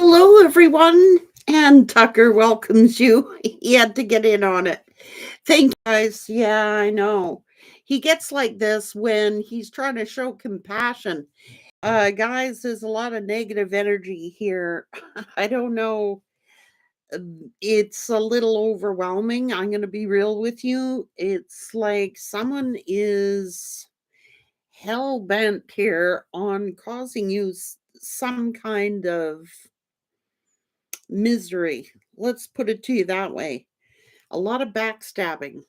Hello, everyone. And Tucker welcomes you. He had to get in on it. Thank you, guys. Yeah, I know. He gets like this when he's trying to show compassion. Guys, there's a lot of negative energy here. I don't know. It's a little overwhelming. I'm going to be real with you. It's like someone is hell bent here on causing you some kind of misery. Let's put it to you that way. A lot of backstabbing,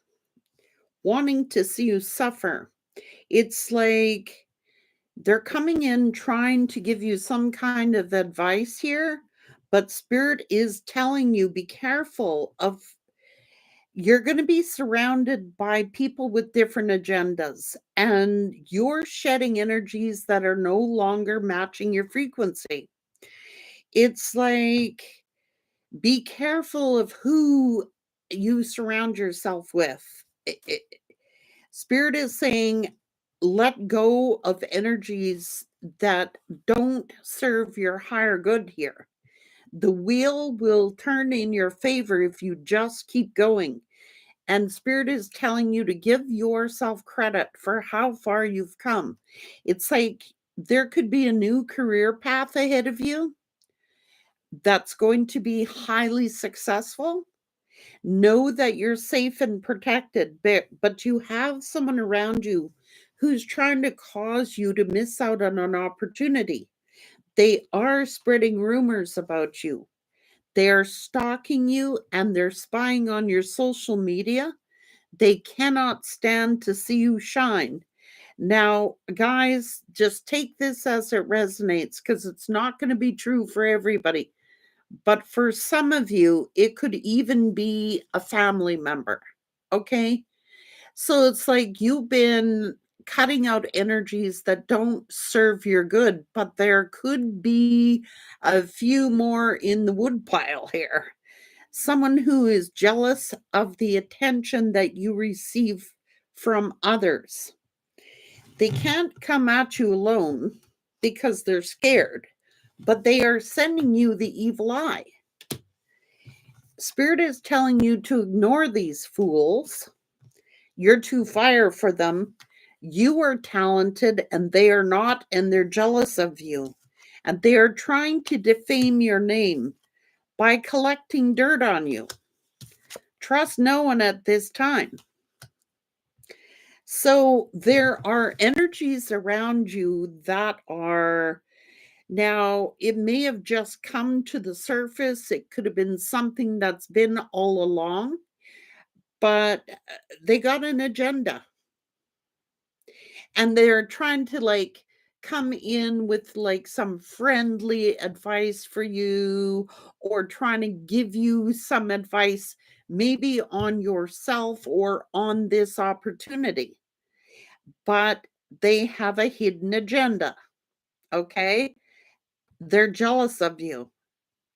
wanting to see you suffer. It's like they're coming in trying to give you some kind of advice here, but Spirit is telling you be careful of you're going to be surrounded by people with different agendas and you're shedding energies that are no longer matching your frequency. It's like be careful of who you surround yourself with. Spirit is saying, let go of energies that don't serve your higher good here. The wheel will turn in your favor if you just keep going. And Spirit is telling you to give yourself credit for how far you've come. It's like there could be a new career path ahead of you that's going to be highly successful. Know that you're safe and protected, but you have someone around you who's trying to cause you to miss out on an opportunity. They are spreading rumors about you. They're stalking you and they're spying on your social media. They cannot stand to see you shine. Now, guys, just take this as it resonates because it's not going to be true for everybody. But for some of you, it could even be a family member. Okay. So it's like you've been cutting out energies that don't serve your good, but there could be a few more in the woodpile here. Someone who is jealous of the attention that you receive from others. They can't come at you alone because they're scared, but they are sending you the evil eye. Spirit is telling you to ignore these fools. You're too fire for them. You are talented and they are not, and they're jealous of you. And they are trying to defame your name by collecting dirt on you. Trust no one at this time. So there are energies around you that are now, it may have just come to the surface. It could have been something that's been all along, but they got an agenda and they're trying to like come in with like some friendly advice for you or trying to give you some advice maybe on yourself or on this opportunity, but they have a hidden agenda. Okay, they're jealous of you.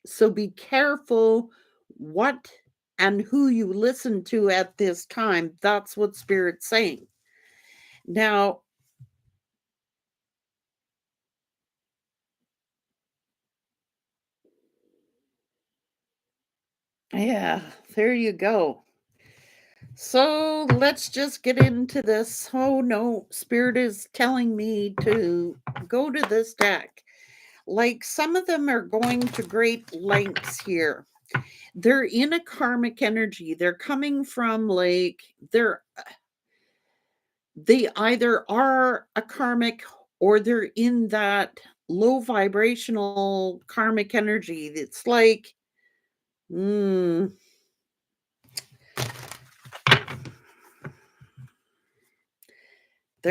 So be careful what and who you listen to at this time. That's what Spirit's saying. Now, yeah, there you go. So let's just get into this. Oh no, Spirit is telling me to go to this deck. Like some of them are going to great lengths here. They're in a karmic energy. They're coming from like they either are a karmic or they're in that low vibrational karmic energy. It's like, they're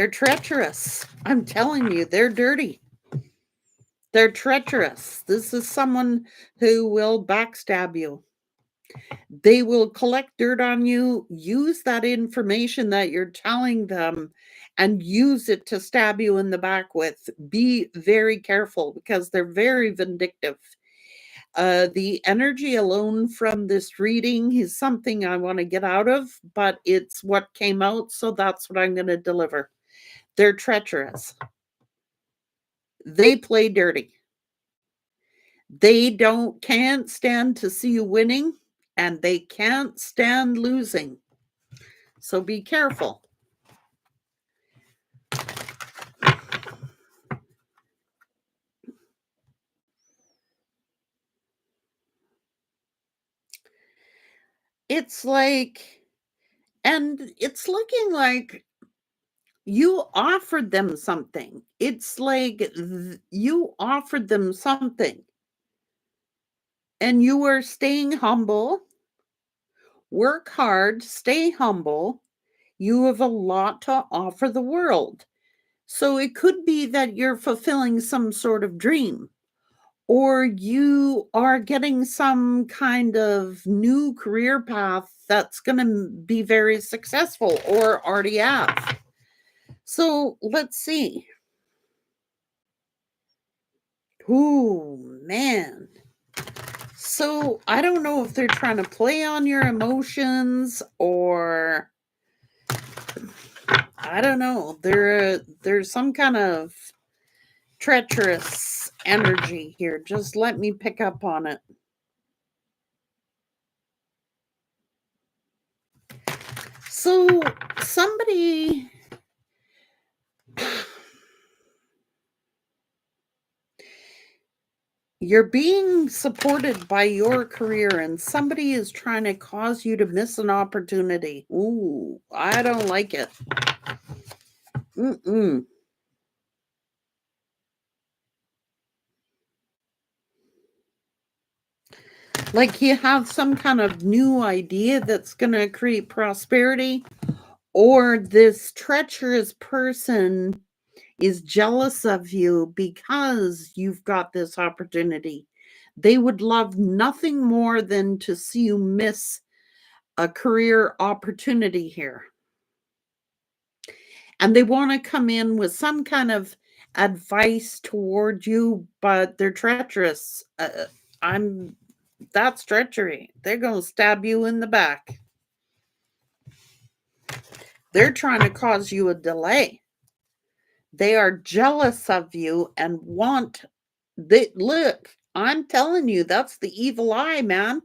treacherous. I'm telling you, they're dirty. They're treacherous. This is someone who will backstab you. They will collect dirt on you, use that information that you're telling them, and use it to stab you in the back with. Be very careful because they're very vindictive. The energy alone from this reading is something I want to get out of, but it's what came out, so that's what I'm going to deliver. They're treacherous. They play dirty. They can't stand to see you winning, and they can't stand losing. So be careful. It's like, and it's looking like you offered them something. It's like you offered them something, and you were staying humble. Work hard, stay humble. You have a lot to offer the world. So it could be that you're fulfilling some sort of dream, or you are getting some kind of new career path that's going to be very successful or already have. So let's see. Ooh, man. So I don't know if they're trying to play on your emotions, or I don't know. There's some kind of treacherous energy here. Just let me pick up on it. So somebody you're being supported by your career, and somebody is trying to cause you to miss an opportunity. Ooh, I don't like it. Mm-mm. Like you have some kind of new idea that's going to create prosperity, or this treacherous person is jealous of you because you've got this opportunity. They would love nothing more than to see you miss a career opportunity here. And they want to come in with some kind of advice toward you, but they're treacherous. That's treachery. They're going to stab you in the back. They're trying to cause you a delay. They are jealous of you and want look, I'm telling you, that's the evil eye, man.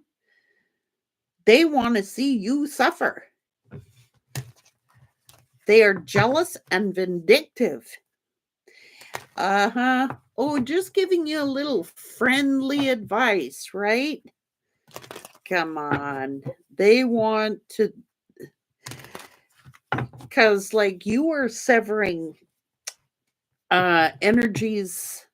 They want to see you suffer. They are jealous and vindictive. Uh-huh. Oh, just giving you a little friendly advice, right? Come on. They want to, because like you are severing energies,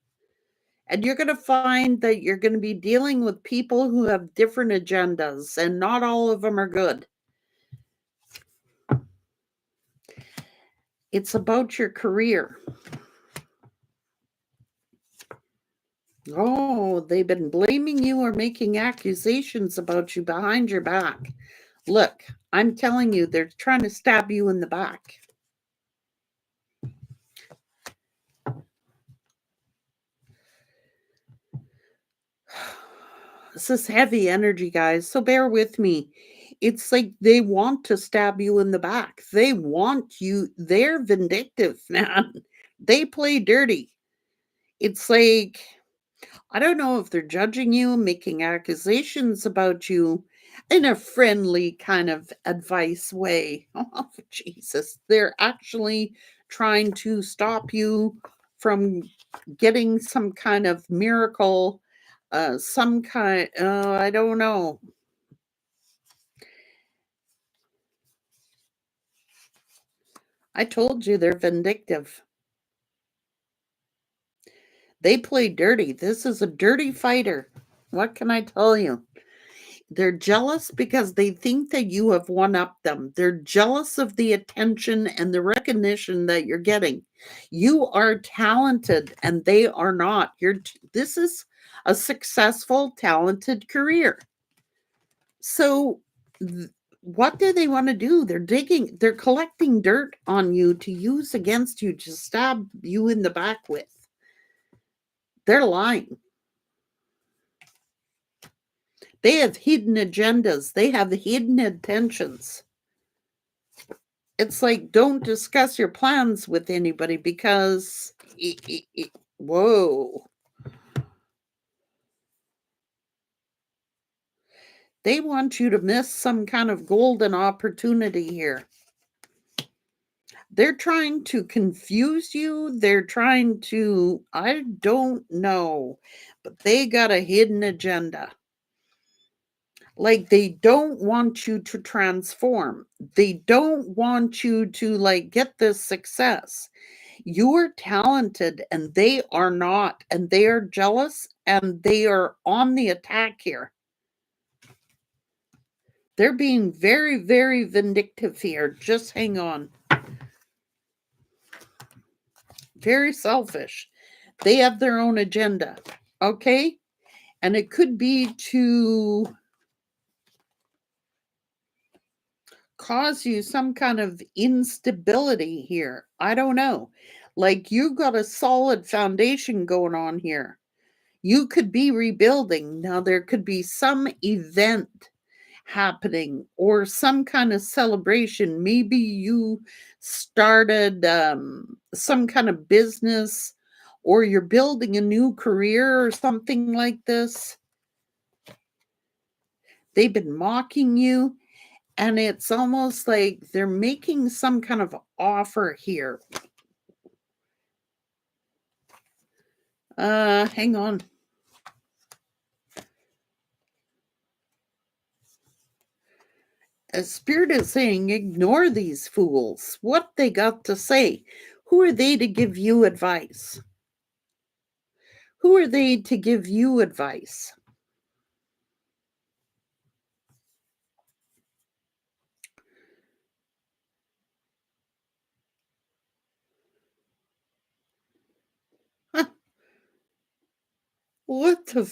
and you're going to find that you're going to be dealing with people who have different agendas, and not all of them are good. It's about your career. Oh, they've been blaming you or making accusations about you behind your back. Look, I'm telling you, they're trying to stab you in the back. This is heavy energy, guys, so bear with me. It's like they want to stab you in the back. They want you. They're vindictive, man. They play dirty. It's like, I don't know if they're judging you, making accusations about you in a friendly kind of advice way. Oh, Jesus. They're actually trying to stop you from getting some kind of miracle, some kind, I don't know. I told you they're vindictive. They play dirty. This is a dirty fighter. What can I tell you? They're jealous because they think that you have one up them. They're jealous of the attention and the recognition that you're getting. You are talented and they are not. This is a successful, talented career. So what do they want to do? They're collecting dirt on you to use against you, to stab you in the back with. They're lying. They have hidden agendas. They have hidden intentions. It's like, don't discuss your plans with anybody because whoa. They want you to miss some kind of golden opportunity here. They're trying to confuse you. They're trying to, I don't know, but they got a hidden agenda. Like, they don't want you to transform. They don't want you to, like, get this success. You're talented and they are not, and they are jealous and they are on the attack here. They're being very, very vindictive here. Just hang on. Very selfish. They have their own agenda. Okay? And it could be to cause you some kind of instability here. I don't know. Like, you got a solid foundation going on here. You could be rebuilding. Now, there could be some event happening or some kind of celebration. Maybe you started some kind of business, or you're building a new career or something like this. They've been mocking you, and it's almost like they're making some kind of offer here. Hang on. A spirit is saying, ignore these fools. What they got to say? Who are they to give you advice? Who are they to give you advice? Huh, what the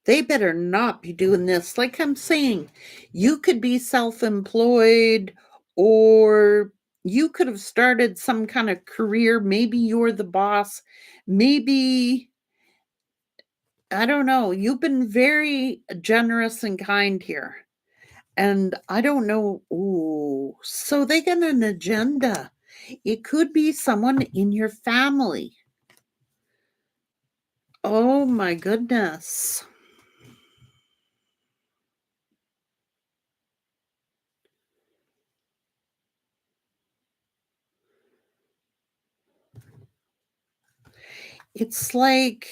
they better not be doing this. Like I'm saying, you could be self-employed, or you could have started some kind of career. Maybe you're the boss. Maybe, I don't know. You've been very generous and kind here. And I don't know. Ooh, so they got an agenda. It could be someone in your family. Oh my goodness. It's like,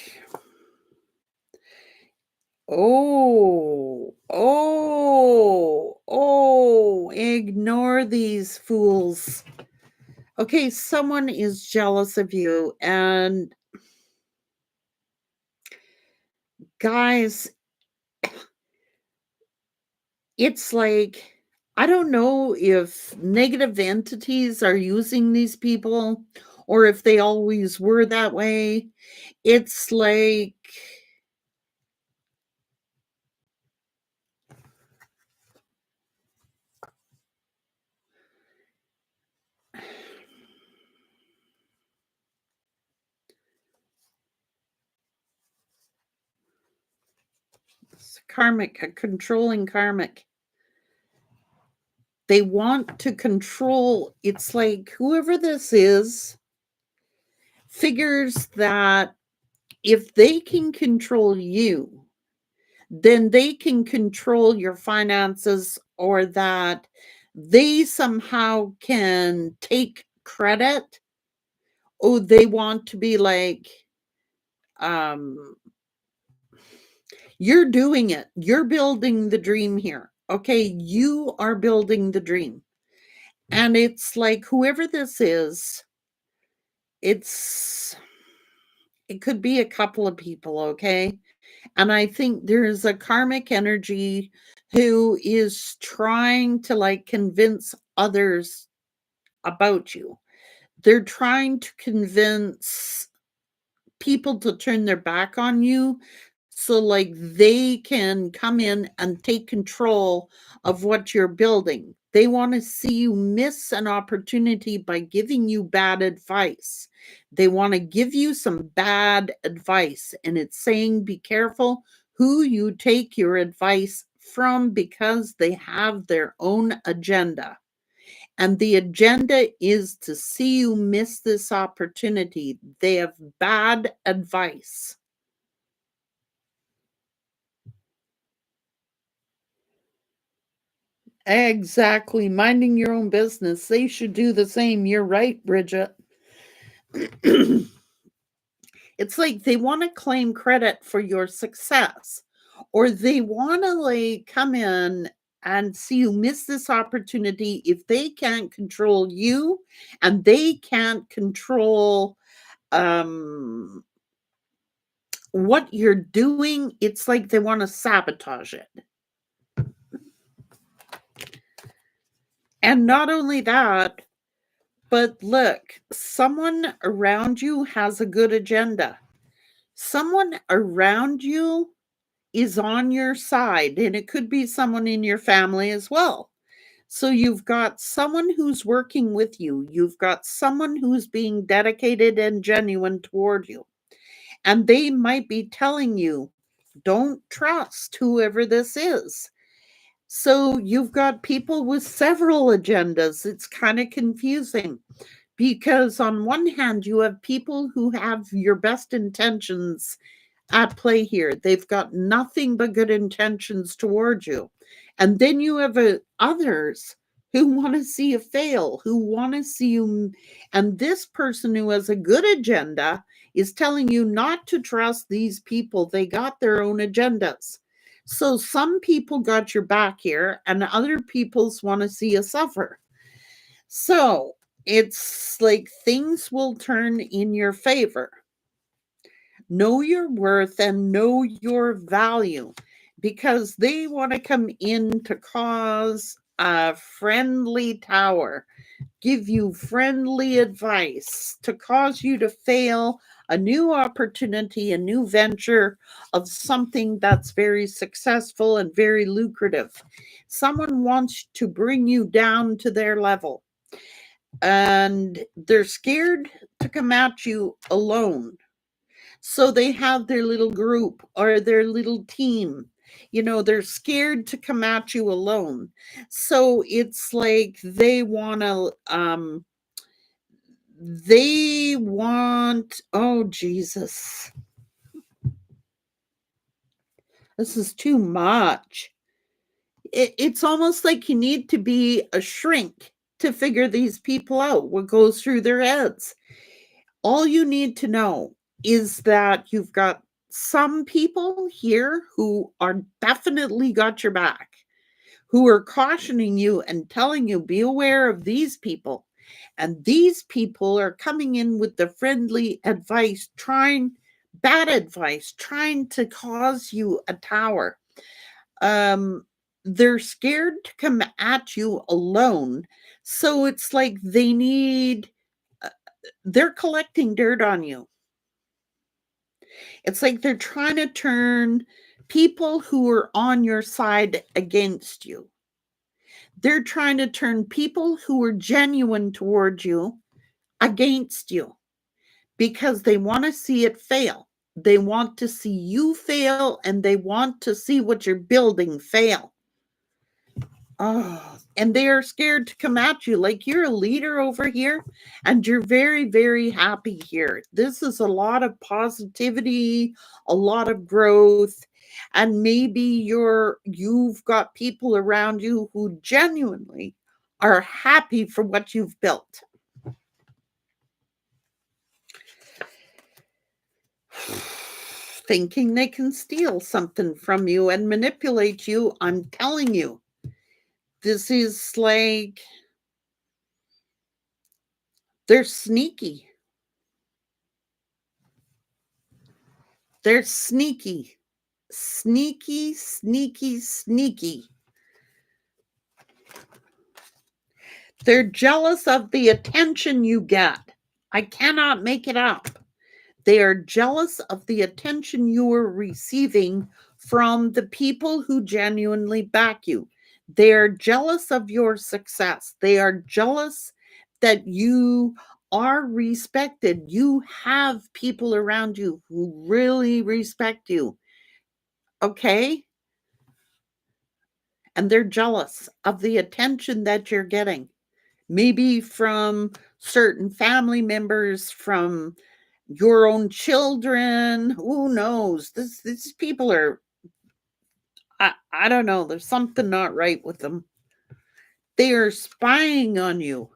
ignore these fools. Okay, someone is jealous of you, and guys, it's like, I don't know if negative entities are using these people or if they always were that way. It's like, it's karmic, a controlling karmic. They want to control. It's like whoever this is figures that if they can control you, then they can control your finances, or that they somehow can take credit. Oh, they want to be like, um, you're doing it. You're building the dream here. Okay, you are building the dream. And it's like whoever this is, it's it could be a couple of people, okay? And I think there's a karmic energy who is trying to like convince others about you. They're trying to convince people to turn their back on you, so like they can come in and take control of what you're building. They want to see you miss an opportunity by giving you bad advice. They want to give you some bad advice, and it's saying be careful who you take your advice from, because they have their own agenda. And the agenda is to see you miss this opportunity. They have bad advice. Exactly. Minding your own business. They should do the same. You're right, Bridget. It's like they want to claim credit for your success, or they want to like come in and see you miss this opportunity if they can't control you and they can't control um what you're doing. It's like they want to sabotage it. And not only that, but look, someone around you has a good agenda. Someone around you is on your side, and it could be someone in your family as well. So you've got someone who's working with you, you've got someone who's being dedicated and genuine toward you, and they might be telling you, don't trust whoever this is. So you've got people with several agendas. It's kind of confusing because, on one hand, you have people who have your best intentions at play here. They've got nothing but good intentions towards you. And then you have others who want to see you fail, who want to see you. And this person who has a good agenda is telling you not to trust these people. They got their own agendas. So some people got your back here, and other people's want to see you suffer. So it's like things will turn in your favor. Know your worth and know your value, because they want to come in to cause a friendly tower, give you friendly advice, to cause you to fail a new opportunity, a new venture of something that's very successful and very lucrative. Someone wants to bring you down to their level, and they're scared to come at you alone. So they have their little group or their little team. They're scared to come at you alone. So it's like they want, oh Jesus, this is too much. It's almost like you need to be a shrink to figure these people out, what goes through their heads. All you need to know is that you've got some people here who are definitely got your back, who are cautioning you and telling you, be aware of these people. And these people are coming in with the friendly advice, bad advice, trying to cause you a tower. Um, they're scared to come at you alone. So it's like they're collecting dirt on you. It's like they're trying to turn people who are on your side against you. They're trying to turn people who are genuine towards you against you, because they want to see it fail. They want to see you fail, and they want to see what you're building fail. Oh, and they are scared to come at you. Like, you're a leader over here and you're very, very happy here. This is a lot of positivity, a lot of growth. And maybe you've got people around you who genuinely are happy for what you've built. Thinking they can steal something from you and manipulate you. I'm telling you, this is like, they're sneaky. They're sneaky. Sneaky, sneaky, sneaky. They're jealous of the attention you get. I cannot make it up. They are jealous of the attention you are receiving from the people who genuinely back you. They are jealous of your success. They are jealous that you are respected. You have people around you who really respect you. Okay? And they're jealous of the attention that you're getting. Maybe from certain family members, from your own children. Who knows? These people are, I don't know. There's something not right with them. They are spying on you.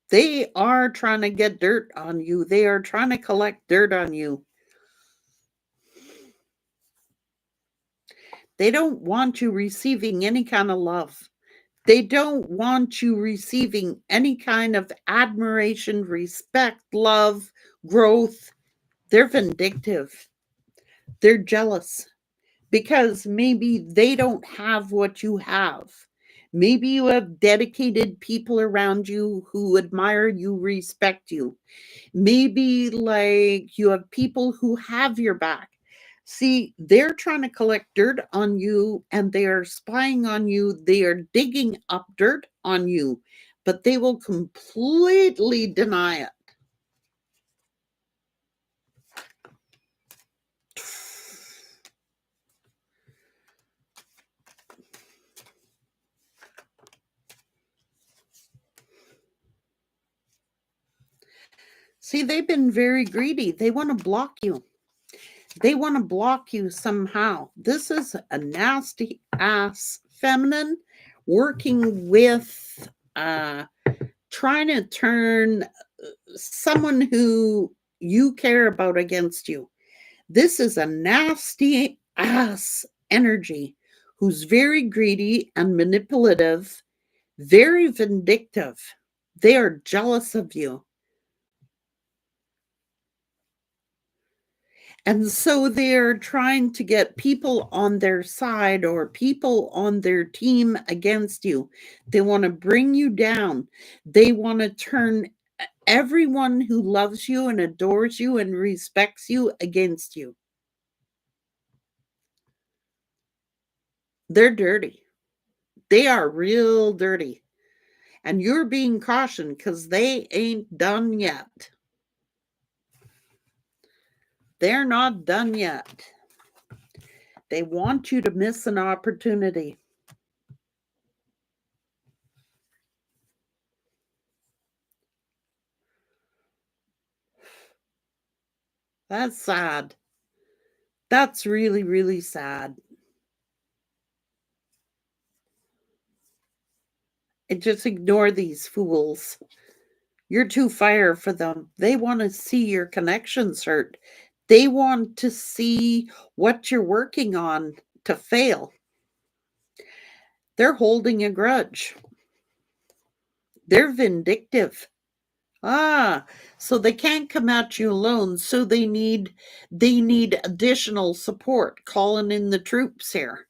They are trying to get dirt on you. They are trying to collect dirt on you. They don't want you receiving any kind of love. They don't want you receiving any kind of admiration, respect, love, growth. They're vindictive. They're jealous because maybe they don't have what you have. Maybe you have dedicated people around you who admire you, respect you. Maybe like you have people who have your back. See, they're trying to collect dirt on you and they are spying on you. They are digging up dirt on you, but they will completely deny it. See, they've been very greedy. They want to block you. They want to block you somehow. This is a nasty ass feminine working with trying to turn someone who you care about against you. This is a nasty ass energy who's very greedy and manipulative, very vindictive. They are jealous of you. And so they're trying to get people on their side or people on their team against you. They want to bring you down. They want to turn everyone who loves you and adores you and respects you against you. They're dirty. They are real dirty. And you're being cautioned because they ain't done yet. They're not done yet. They want you to miss an opportunity. That's sad. That's really, really sad. And just ignore these fools. You're too fire for them. They want to see your connections hurt. They want to see what you're working on to fail. They're holding a grudge. They're vindictive. So they can't come at you alone. So they need additional support, calling in the troops here.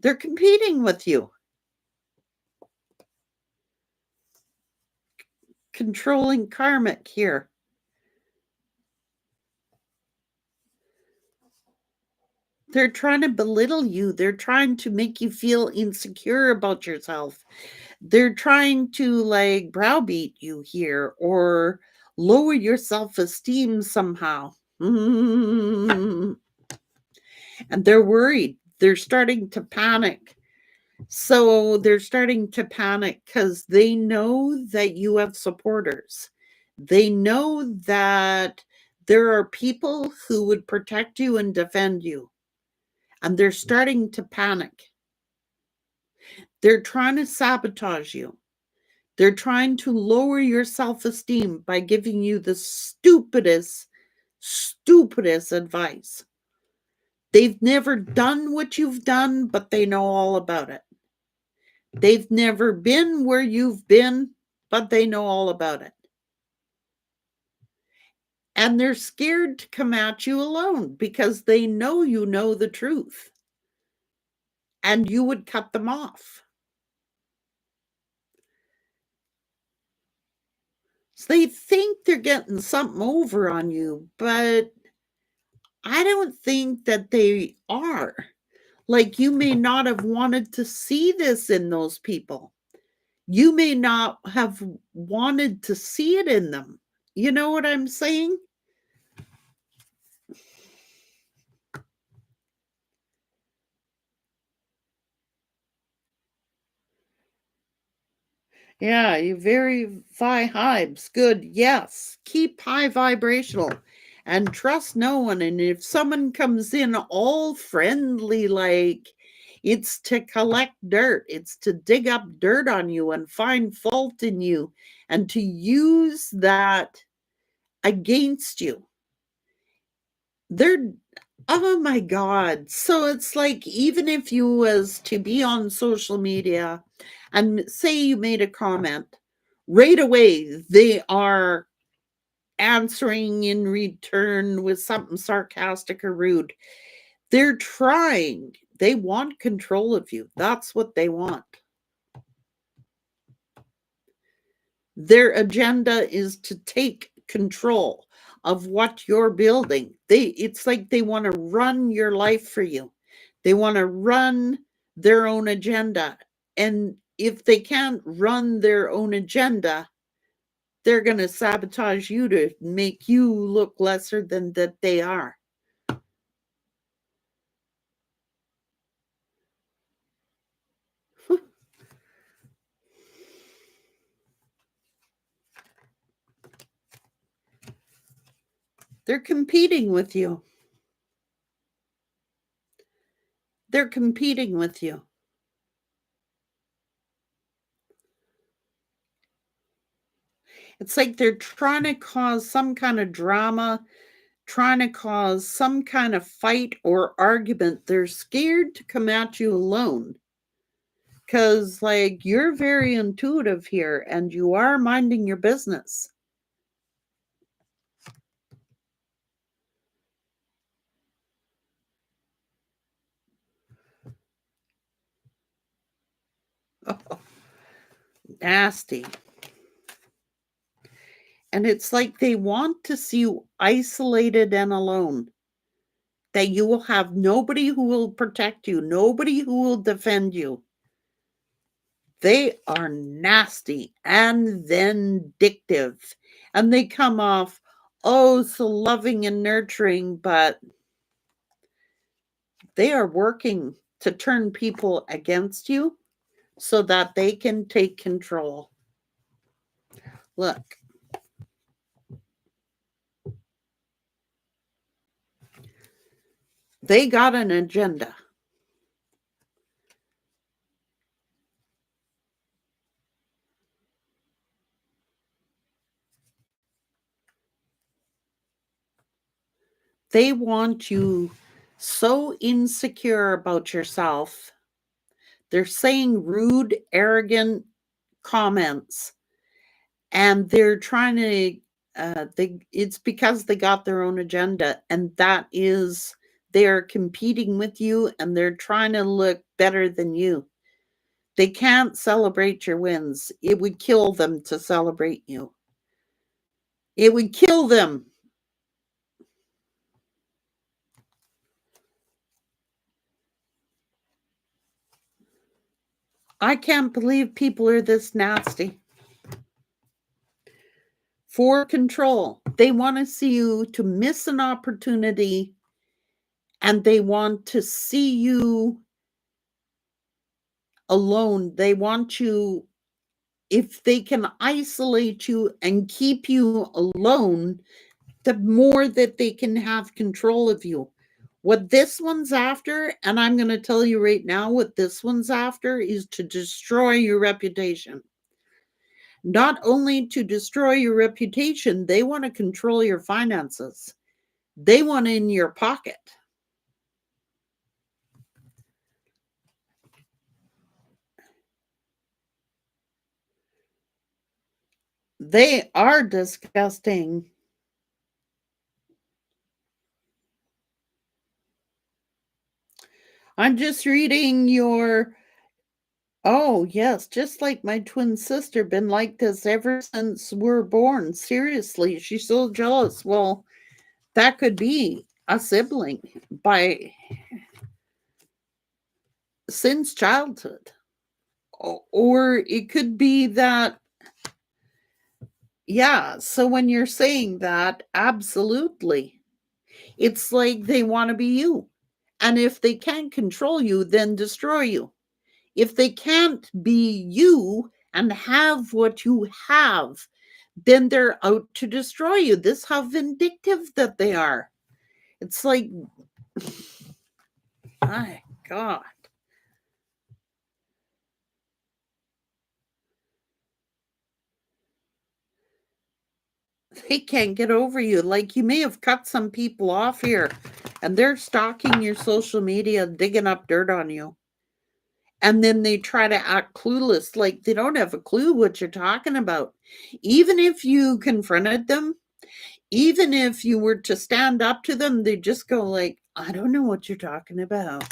They're competing with you. Controlling karmic here. They're trying to belittle you. They're trying to make you feel insecure about yourself. They're trying to like browbeat you here or lower your self-esteem somehow. And they're worried. They're starting to panic. So they're starting to panic because they know that you have supporters. They know that there are people who would protect you and defend you. And they're starting to panic. They're trying to sabotage you. They're trying to lower your self-esteem by giving you the stupidest advice. They've never done what you've done, but they know all about it. They've never been where you've been, but they know all about it. And they're scared to come at you alone because they know you know the truth. And you would cut them off. So they think they're getting something over on you, but I don't think that they are. Like, you may not have wanted to see this in those people. You may not have wanted to see it in them. You know what I'm saying? Yeah, you very high vibes. Good. Yes. Keep high vibrational. and trust no one. And if someone comes in all friendly, like, it's to collect dirt, it's to dig up dirt on you and find fault in you and to use that against you. They're, oh my God. So it's like, even if you was to be on social media and say you made a comment, right away they are answering in return with something sarcastic or rude. They're trying. They want control of you. That's what they want. Their agenda is to take control of what you're building. It's like they want to run your life for you. They want to run their own agenda. And if they can't run their own agenda, they're going to sabotage you to make you look lesser than that they are. They're competing with you. They're competing with you. It's like they're trying to cause some kind of drama, trying to cause some kind of fight or argument. They're scared to come at you alone. Because, like, you're very intuitive here and you are minding your business. Oh, nasty. And it's like they want to see you isolated and alone. That you will have nobody who will protect you, nobody who will defend you. They are nasty and vindictive. And they come off, oh, so loving and nurturing, but they are working to turn people against you so that they can take control. Look. They got an agenda. They want you so insecure about yourself. They're saying rude, arrogant comments, and they're trying to it's because they got their own agenda, and that is they're competing with you and they're trying to look better than you. They can't celebrate your wins. It would kill them to celebrate you. It would kill them. I can't believe people are this nasty. For control. They want to see you to miss an opportunity, and they want to see you alone. They want you, if they can isolate you and keep you alone, the more that they can have control of you. What this one's after, and I'm going to tell you right now, what this one's after is to destroy your reputation. Not only to destroy your reputation, they want to control your finances. They want in your pocket. They are disgusting. I'm just reading your, oh yes, just like my twin sister, been like this ever since we're born. Seriously, she's so jealous. Well, that could be a sibling by since childhood. Or it could be that, yeah, so when you're saying that, absolutely. It's like they want to be you. And if they can't control you, then destroy you. If they can't be you and have what you have, then they're out to destroy you. This is how vindictive that they are. It's like, my God. They can't get over you. Like, you may have cut some people off here, and they're stalking your social media, digging up dirt on you. And then they try to act clueless, like they don't have a clue what you're talking about. Even if you confronted them, even if you were to stand up to them, they just go like, I don't know what you're talking about.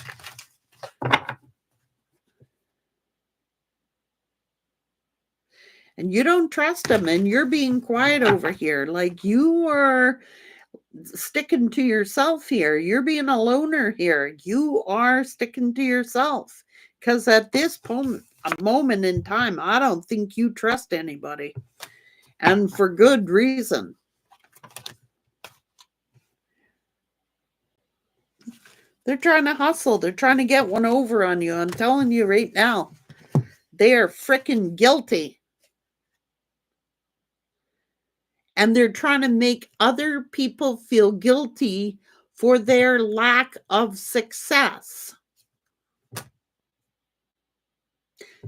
And you don't trust them, and you're being quiet over here. Like, you are sticking to yourself here. You're being a loner here. You are sticking to yourself. Because at this moment in time, I don't think you trust anybody. And for good reason. They're trying to hustle. They're trying to get one over on you. I'm telling you right now, they are freaking guilty. And they're trying to make other people feel guilty for their lack of success.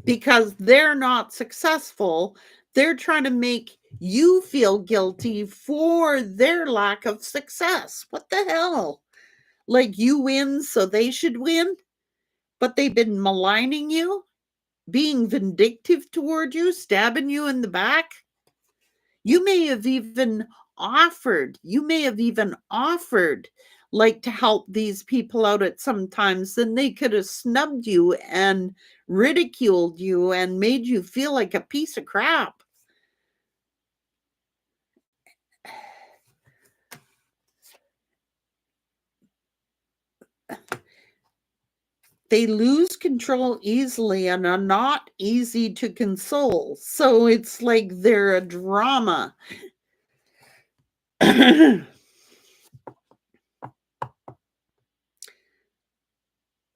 Because they're not successful, they're trying to make you feel guilty for their lack of success. What the hell? Like, you win, so they should win? But they've been maligning you, being vindictive toward you, stabbing you in the back. You may have even offered, like, to help these people out at some times, then they could have snubbed you and ridiculed you and made you feel like a piece of crap. They lose control easily and are not easy to console. So it's like they're a drama.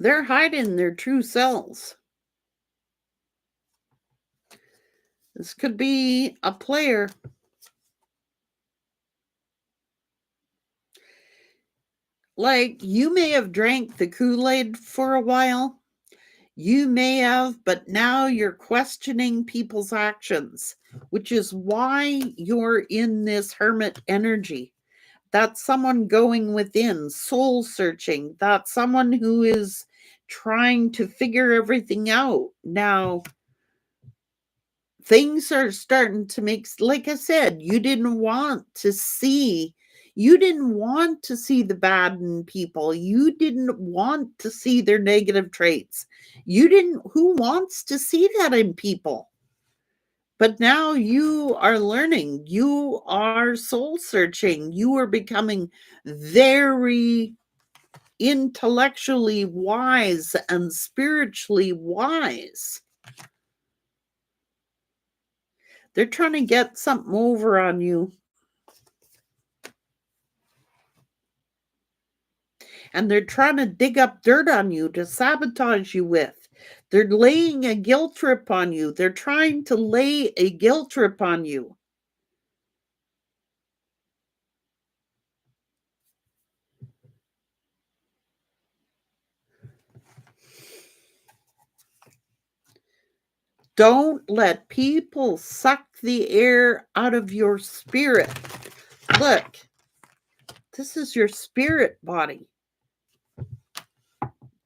They're hiding their true selves. This could be a player. Like, you may have drank the Kool-Aid for a while. You may have, but now you're questioning people's actions, which is why you're in this hermit energy. That's someone going within, soul searching. That's someone who is trying to figure everything out. Now, things are starting to make, like I said, you didn't want to see the bad in people. You didn't want to see their negative traits. Who wants to see that in people? But now you are learning, you are soul searching, you are becoming very intellectually wise and spiritually wise. They're trying to get something over on you. And they're trying to dig up dirt on you to sabotage you with. They're laying a guilt trip on you. They're trying to lay a guilt trip on you. Don't let people suck the air out of your spirit. Look, this is your spirit body.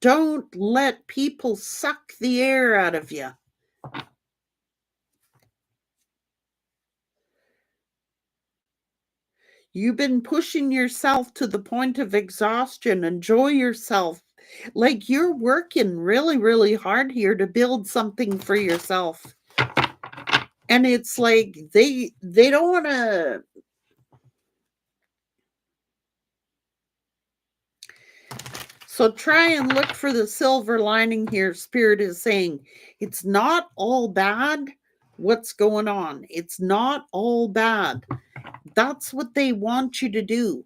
Don't let people suck the air out of you. You've been pushing yourself to the point of exhaustion. Enjoy yourself. Like, you're working really, really hard here to build something for yourself. And it's like they don't want to. So try and look for the silver lining here. Spirit is saying it's not all bad what's going on. It's not all bad. That's what they want you to do.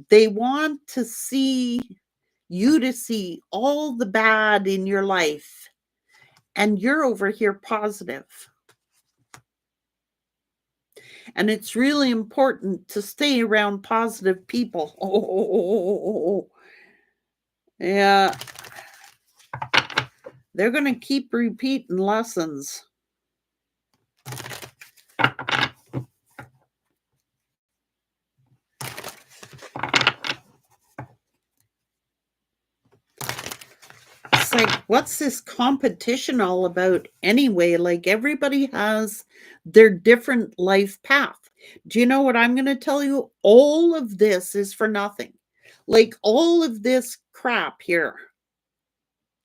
They want to see you to see all the bad in your life. And you're over here positive. And it's really important to stay around positive people. Oh, yeah. They're going to keep repeating lessons. It's like, what's this competition all about anyway? Like, everybody has their different life path. Do you know what I'm going to tell you? All of this is for nothing. Like, all of this crap here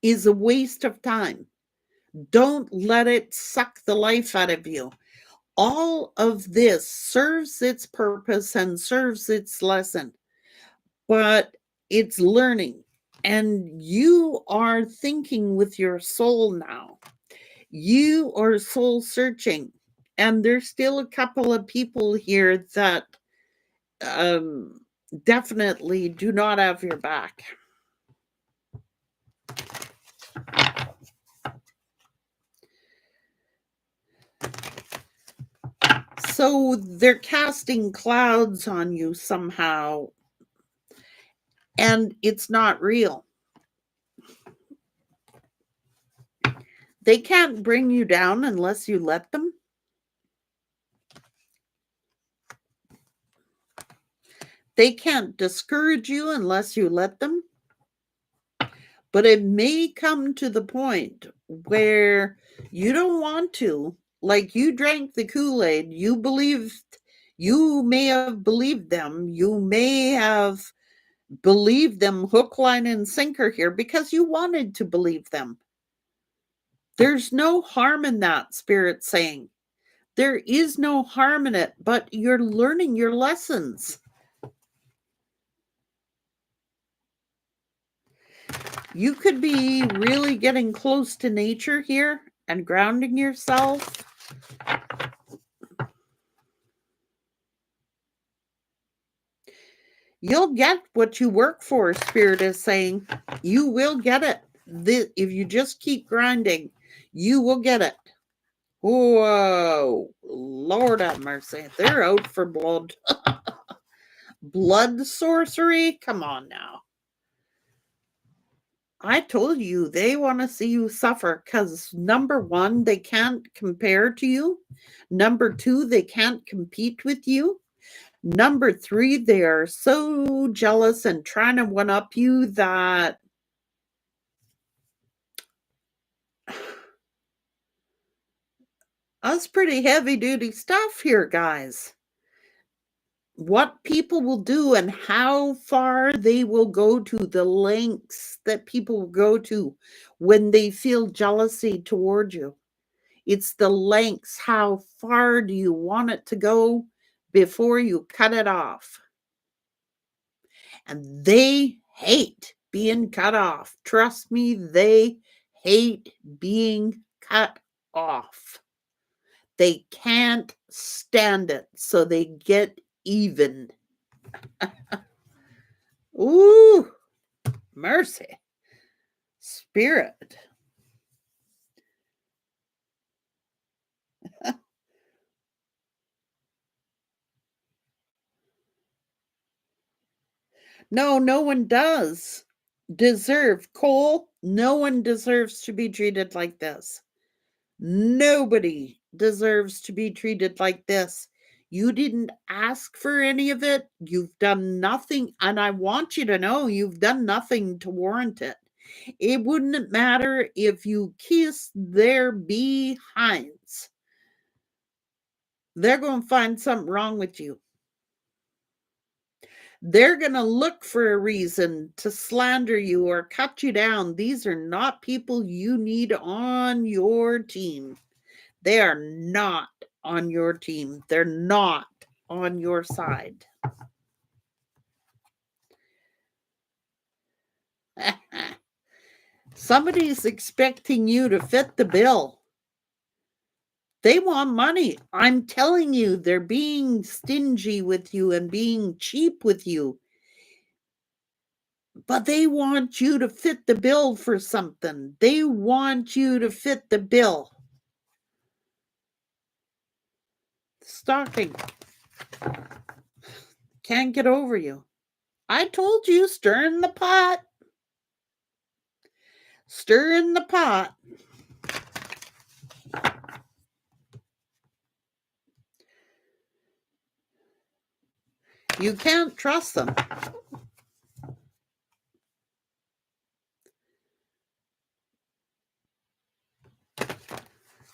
is a waste of time. Don't let it suck the life out of you. All of this serves its purpose and serves its lesson, but it's learning. And you are thinking with your soul now. You are soul searching. And there's still a couple of people here that definitely do not have your back. So they're casting clouds on you somehow, and it's not real. They can't bring you down unless you let them. They can't discourage you unless you let them. But it may come to the point where you don't want to. Like, you drank the Kool-Aid, you may have believed them. You may have believed them hook, line, and sinker here because you wanted to believe them. There's no harm in that, Spirit saying. There is no harm in it, but you're learning your lessons. You could be really getting close to nature here and grounding yourself. You'll get what you work for, Spirit is saying. You will get it. If you just keep grinding, you will get it. Whoa, Lord have mercy. They're out for blood. Blood sorcery? Come on now. I told you they want to see you suffer because number one, they can't compare to you. Number two, they can't compete with you. Number three, they are so jealous and trying to one up you that that's pretty heavy duty stuff here, guys. What people will do and how far they will go to, the lengths that people will go to when they feel jealousy toward you. It's the lengths. How far do you want it to go before you cut it off? And they hate being cut off. Trust me, they hate being cut off. They can't stand it, so they get even. Ooh, mercy. Spirit. No, no one does deserve. Cole, no one deserves to be treated like this. Nobody deserves to be treated like this. You didn't ask for any of it. You've done nothing. And I want you to know you've done nothing to warrant it. It wouldn't matter if you kiss their behinds. They're going to find something wrong with you. They're going to look for a reason to slander you or cut you down. These are not people you need on your team. They are not on your team. They're not on your side. Somebody's expecting you to fit the bill. They want money. I'm telling you, they're being stingy with you and being cheap with you. But they want you to fit the bill for something. They want you to fit the bill. Stalking. Can't get over you. I told you, stir in the pot. Stir in the pot. You can't trust them.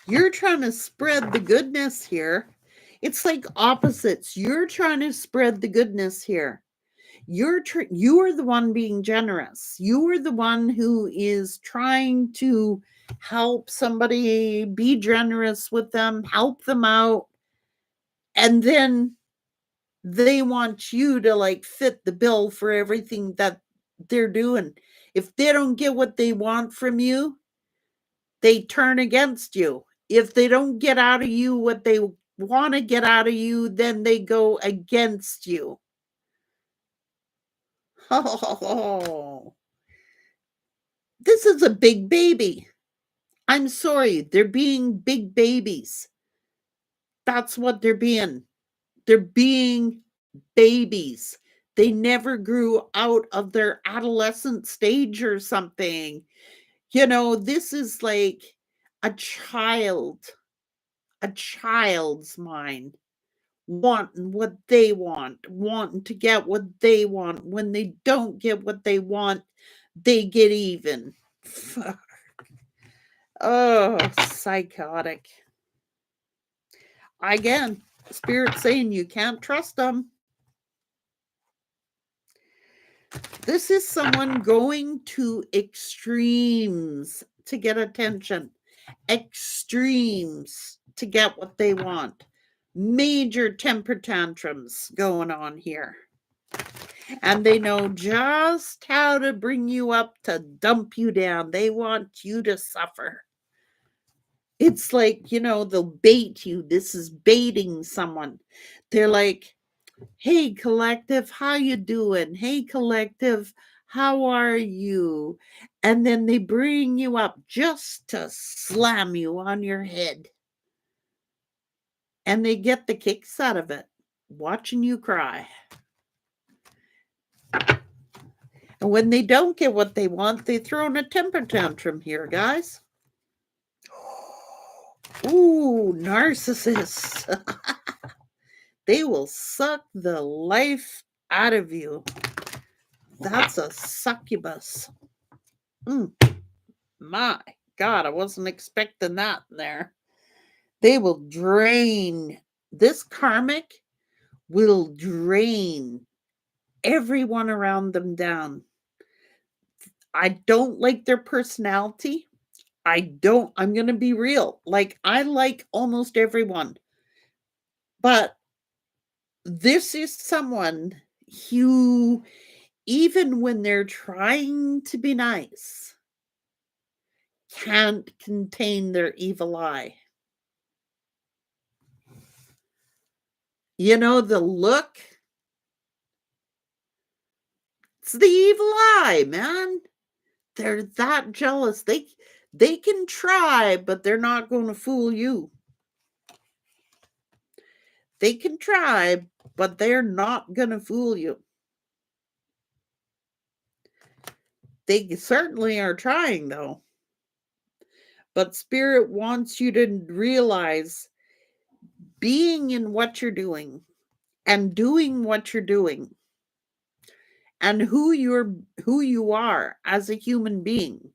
You're trying to spread the goodness here. It's like opposites. You're trying to spread the goodness here. You are the one being generous. You are the one who is trying to help somebody, be generous with them, help them out. And then they want you to like fit the bill for everything that they're doing. If they don't get what they want from you, they turn against you. If they don't get out of you what they want to get out of you, then they go against you. Oh, this is a big baby. I'm sorry, they're being big babies. That's what they're being. They're being babies. They never grew out of their adolescent stage or something. You know, this is like a child's mind, wanting what they want, wanting to get what they want. When they don't get what they want, they get even. Oh, psychotic. Again, Spirit saying you can't trust them. This is someone going to extremes to get attention, extremes to get what they want. Major temper tantrums going on here. And they know just how to bring you up to dump you down. They want you to suffer. It's like, you know, they'll bait you. This is baiting someone. They're like, hey, collective, how you doing? Hey, collective, how are you? And then they bring you up just to slam you on your head. And they get the kicks out of it, watching you cry. And when they don't get what they want, they throw in a temper tantrum here, guys. Ooh, narcissists. They will suck the life out of you. That's a succubus. My God, I wasn't expecting that there. They will drain. This karmic will drain everyone around them down. I don't like their personality. I'm going to be real. Like, I like almost everyone. But this is someone who, even when they're trying to be nice, can't contain their evil eye. You know, the look. It's the evil eye, man. They're that jealous. They can try, but they're not going to fool you. They can try, but they're not going to fool you. They certainly are trying, though. But Spirit wants you to realize being in what you're doing and doing what you're doing and who you are as a human being.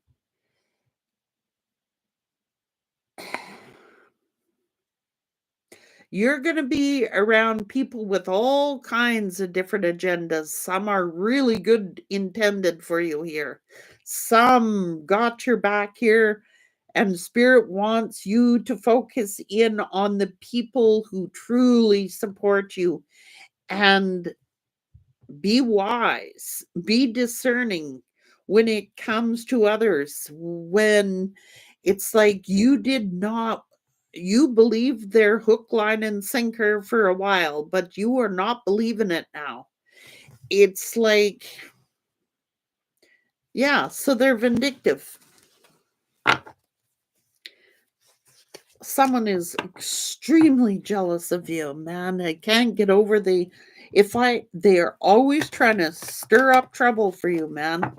You're going to be around people with all kinds of different agendas. Some are really good intended for you here. Some got your back here, and Spirit wants you to focus in on the people who truly support you and be wise, be discerning when it comes to others. When it's like you believed their hook, line, and sinker for a while, but you are not believing it now. It's like, yeah, so they're vindictive. someone is extremely jealous of you, man. I can't get over they're always trying to stir up trouble for you, man.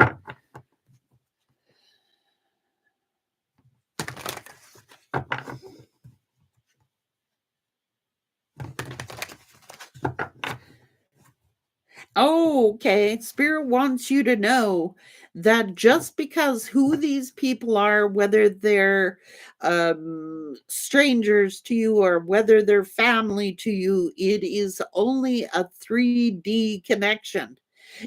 Oh, okay. Spirit wants you to know that just because who these people are, whether they're strangers to you or whether they're family to you, it is only a 3D connection.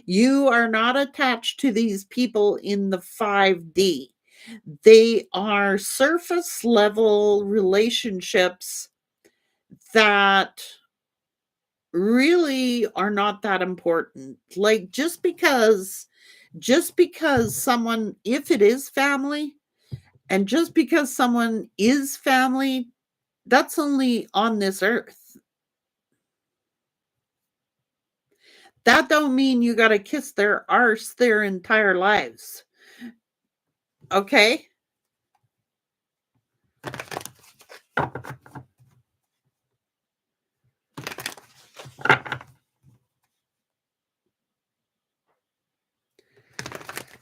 You are not attached to these people in the 5D. They are surface level relationships that really are not that important. Like just because someone, if it is family, and just because someone is family, that's only on this earth. That don't mean you got to kiss their arse their entire lives. Okay?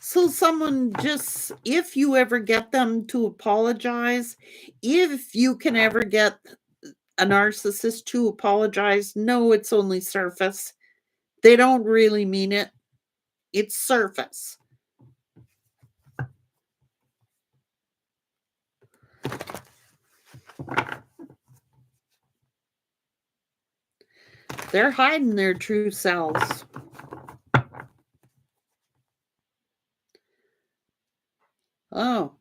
So someone just, if you ever get them to apologize, if you can ever get a narcissist to apologize, no, it's only surface. They don't really mean it. It's surface. They're hiding their true selves. Oh,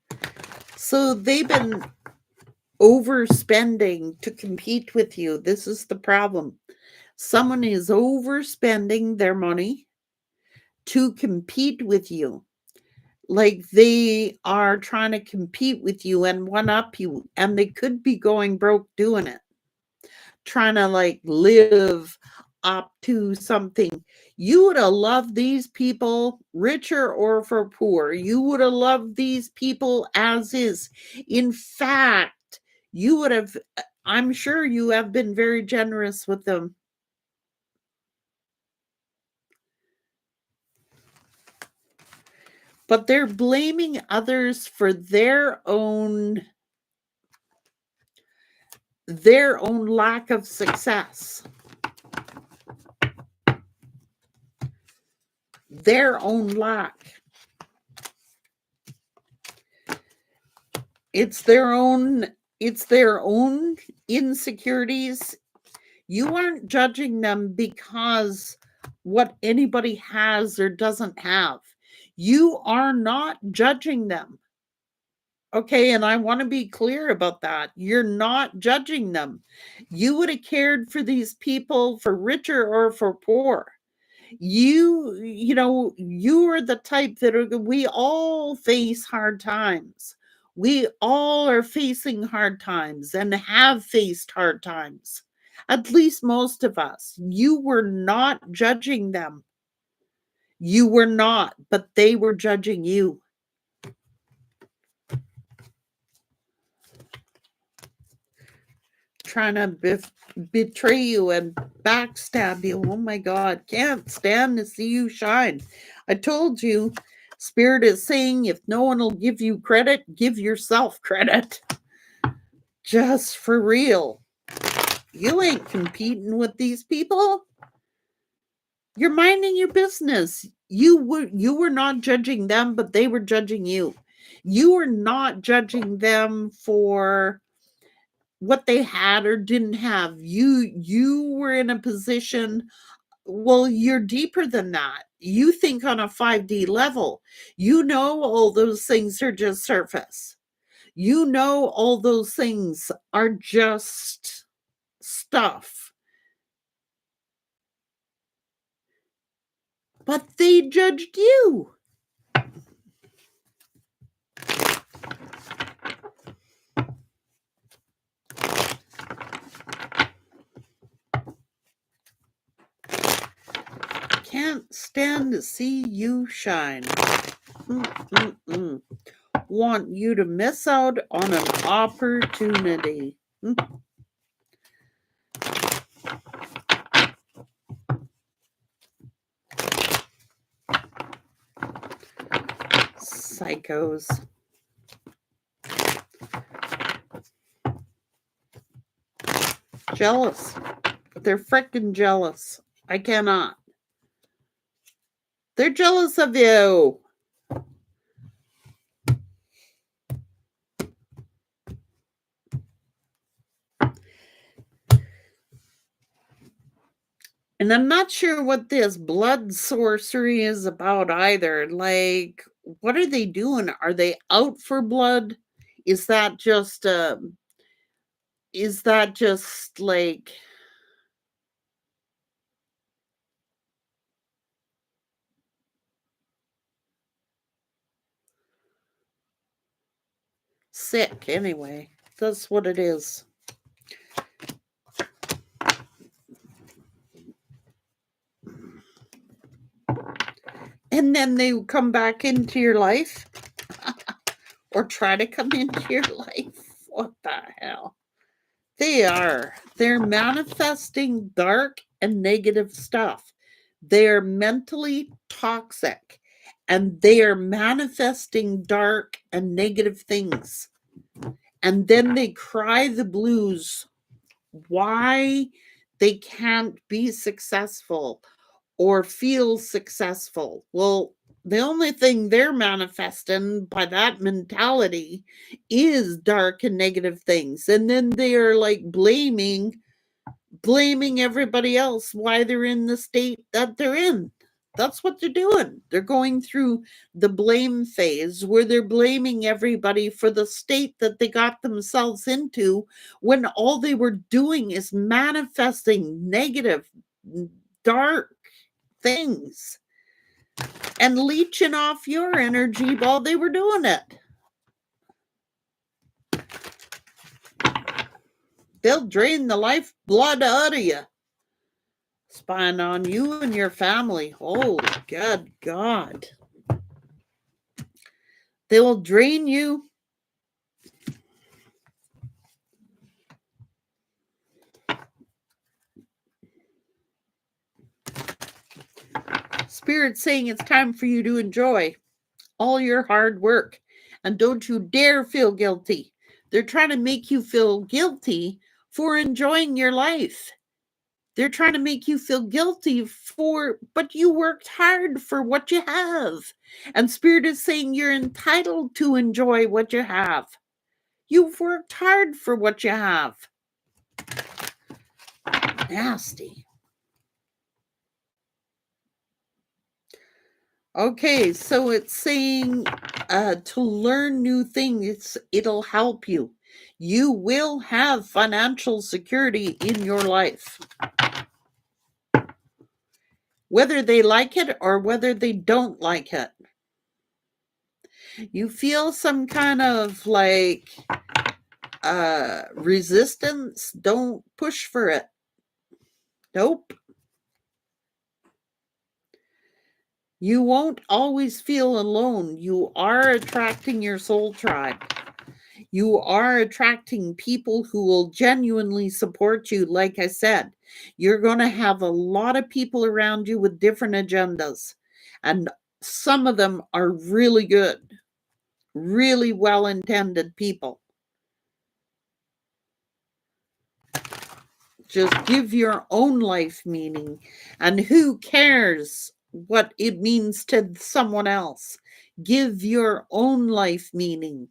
so they've been overspending to compete with you. This is the problem. Someone is overspending their money to compete with you. Like they are trying to compete with you and one up you, and they could be going broke doing it, trying to like live up to something. You would have loved these people, richer or for poor. You would have loved these people as is. In fact, you would have, I'm sure you have been very generous with them. But they're blaming others for their own lack of success. Their own lack. It's their own insecurities. You aren't judging them because what anybody has or doesn't have. You are not judging them. Okay, and I want to be clear about that. You're not judging them. You would have cared for these people for richer or for poor. You are the type that we all face hard times. We all are facing hard times and have faced hard times. At least most of us. You were not judging them. You were not, but they were judging you. Trying to betray you and backstab you. Oh my God, can't stand to see you shine. I told you, Spirit is saying if no one will give you credit, give yourself credit. Just for real. You ain't competing with these people. You're minding your business. You were not judging them, but they were judging you. You were not judging them for what they had or didn't have. You were in a position, well, you're deeper than that. You think on a 5D level. You know all those things are just surface. You know all those things are just stuff. But they judged you. Can't stand to see you shine. want you to miss out on an opportunity. Psychos. Jealous. They're freaking jealous. I cannot. They're jealous of you. And I'm not sure what this blood sorcery is about either. Like, what are they doing? Are they out for blood? Is that just like sick anyway? That's what it is. And then they come back into your life or try to come into your life. What the hell? They're manifesting dark and negative stuff. They're mentally toxic and they are manifesting dark and negative things. And then they cry the blues why they can't be successful or feel successful. Well, the only thing they're manifesting by that mentality is dark and negative things. And then they're like blaming everybody else why they're in the state that they're in. That's what they're doing. They're going through the blame phase where they're blaming everybody for the state that they got themselves into when all they were doing is manifesting negative, dark things and leeching off your energy while they were doing it. They'll drain the lifeblood out of you, spying on you and your family. Oh, good God. They will drain you. Spirit's saying it's time for you to enjoy all your hard work. And don't you dare feel guilty. They're trying to make you feel guilty for enjoying your life. They're trying to make you feel guilty but you worked hard for what you have. And Spirit is saying you're entitled to enjoy what you have. You've worked hard for what you have. Nasty. Okay, so it's saying to learn new things, it'll help you. You will have financial security in your life. Whether they like it or whether they don't like it. You feel some kind of like resistance, don't push for it. Nope. You won't always feel alone. You are attracting your soul tribe. You are attracting people who will genuinely support you. Like I said, you're going to have a lot of people around you with different agendas. And some of them are really good, really well-intended people. Just give your own life meaning. And who cares what it means to someone else? Give your own life meaning.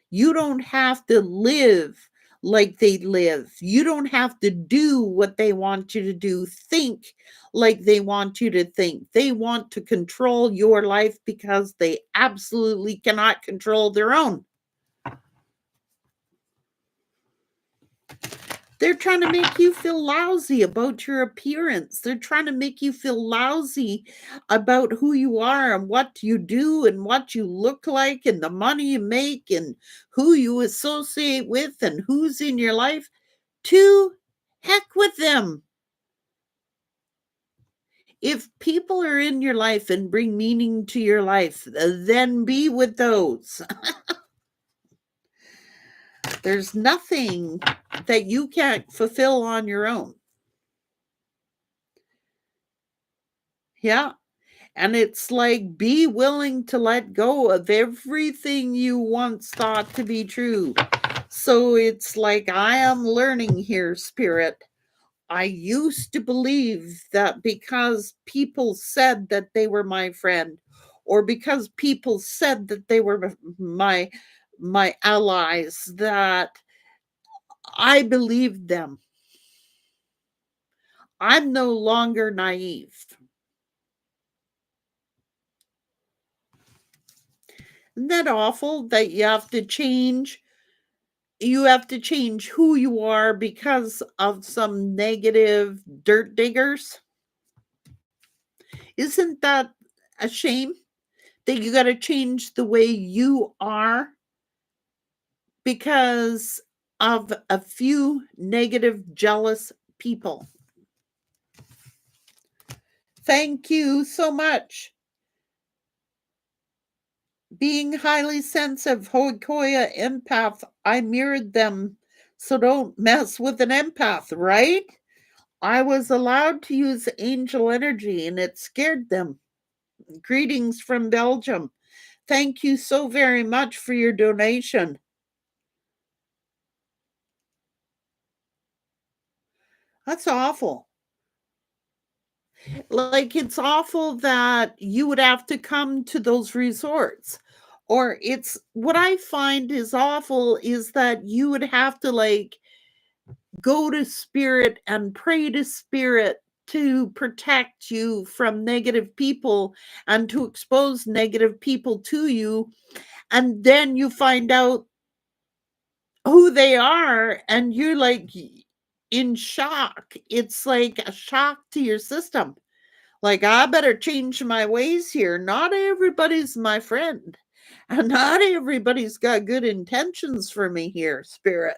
You don't have to live like they live. You don't have to do what they want you to do. Think like they want you to think. They want to control your life because they absolutely cannot control their own. They're trying to make you feel lousy about your appearance. They're trying to make you feel lousy about who you are and what you do and what you look like and the money you make and who you associate with and who's in your life. To heck with them. If people are in your life and bring meaning to your life, then be with those. There's nothing that you can't fulfill on your own. Yeah. And it's like, be willing to let go of everything you once thought to be true. So it's like, I am learning here, Spirit. I used to believe that because people said that they were my friend, or because people said that they were my allies, that I believed them. I'm no longer naive. Isn't that awful that you have to change? You have to change who you are because of some negative dirt diggers. Isn't that a shame that you got to change the way you are because of a few negative, jealous people? Thank you so much. Being highly sensitive, Hoikoya empath, I mirrored them. So don't mess with an empath, right? I was allowed to use angel energy and it scared them. Greetings from Belgium. Thank you so very much for your donation. That's awful. Like, it's awful that you would have to come to those resorts. Or it's what I find is awful is that you would have to like go to spirit and pray to spirit to protect you from negative people and to expose negative people to you. And then you find out who they are and you're like in shock. It's like a shock to your system. Like, I better change my ways here. Not everybody's my friend. And not everybody's got good intentions for me here, spirit.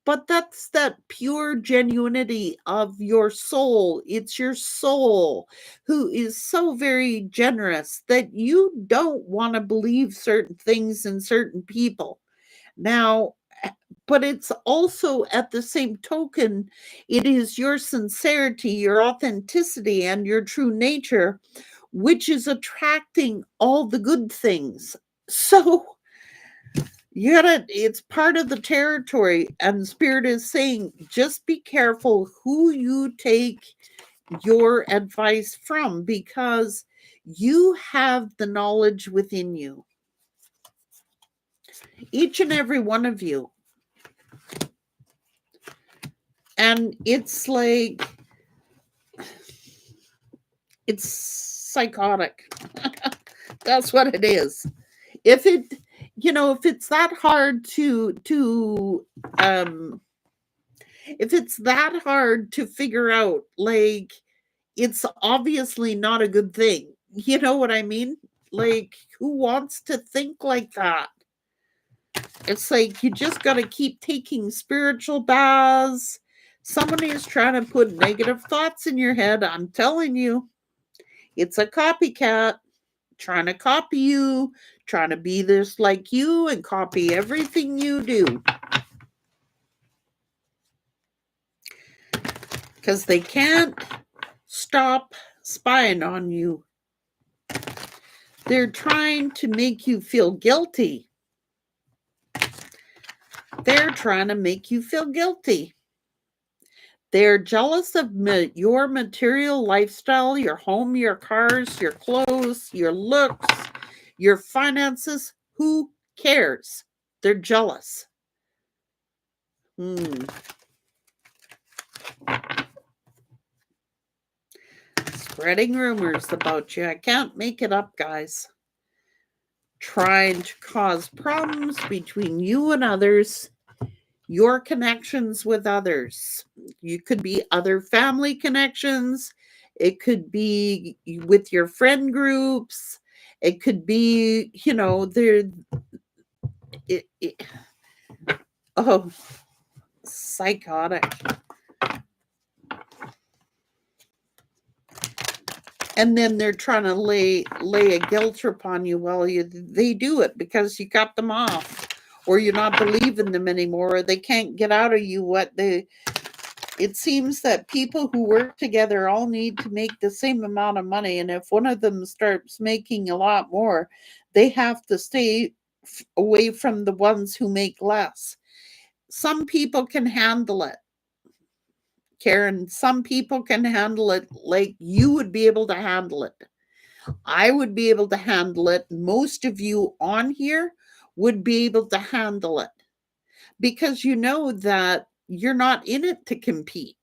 But that's that pure genuinity of your soul. It's your soul who is so very generous that you don't want to believe certain things in certain people. Now, but it's also at the same token, it is your sincerity, your authenticity, and your true nature, which is attracting all the good things. So you gotta, it's part of the territory. And Spirit is saying, just be careful who you take your advice from because you have the knowledge within you. Each and every one of you. And it's like, it's psychotic. That's what it is. If it, if it's that hard if it's that hard to figure out, like, it's obviously not a good thing. You know what I mean? Like, who wants to think like that? It's like you just got to keep taking spiritual baths. Somebody is trying to put negative thoughts in your head. I'm telling you, it's a copycat trying to copy you, trying to be this like you and copy everything you do. Because they can't stop spying on you. They're trying to make you feel guilty. They're trying to make you feel guilty. They're jealous of your material lifestyle, your home, your cars, your clothes, your looks, your finances. Who cares? They're jealous. Spreading rumors about you. I can't make it up, guys. Trying to cause problems between you and others, your connections with others. You could be other family connections. It could be with your friend groups. It could be, oh, psychotic. And then they're trying to lay a guilt trip on you. Well, they do it because you cut them off, or you're not believing them anymore, or they can't get out of you what they. It seems that people who work together all need to make the same amount of money, and if one of them starts making a lot more, they have to stay away from the ones who make less. Some people can handle it, Karen. Some people can handle it like you would be able to handle it. I would be able to handle it. Most of you on here would be able to handle it because you know that you're not in it to compete.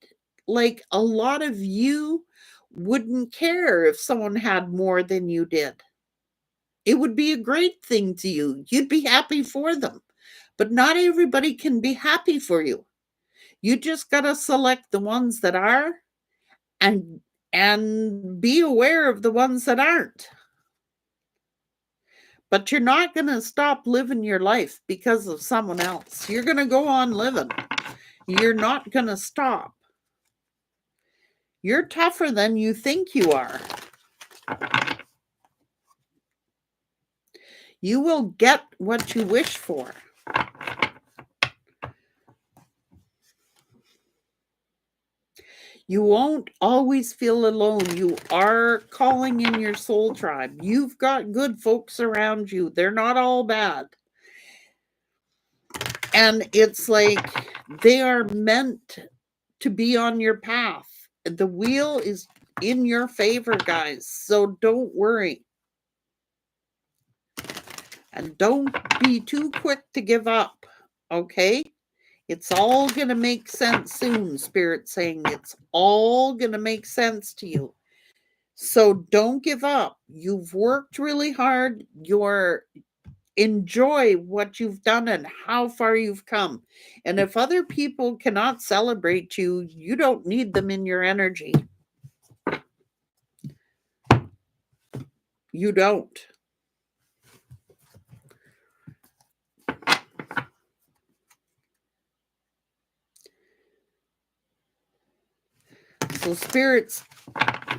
Like a lot of you wouldn't care if someone had more than you did. It would be a great thing to you. You'd be happy for them. But not everybody can be happy for you. You just got to select the ones that are and be aware of the ones that aren't. But you're not going to stop living your life because of someone else. You're going to go on living. You're not going to stop. You're tougher than you think you are. You will get what you wish for. You won't always feel alone. You are calling in your soul tribe. You've got good folks around you. They're not all bad. And it's like they are meant to be on your path. The wheel is in your favor, guys. So don't worry. And don't be too quick to give up. Okay? It's all going to make sense soon, Spirit's saying. It's all going to make sense to you. So don't give up. You've worked really hard. Enjoy what you've done and how far you've come. And if other people cannot celebrate you, you don't need them in your energy. You don't. So spirits, I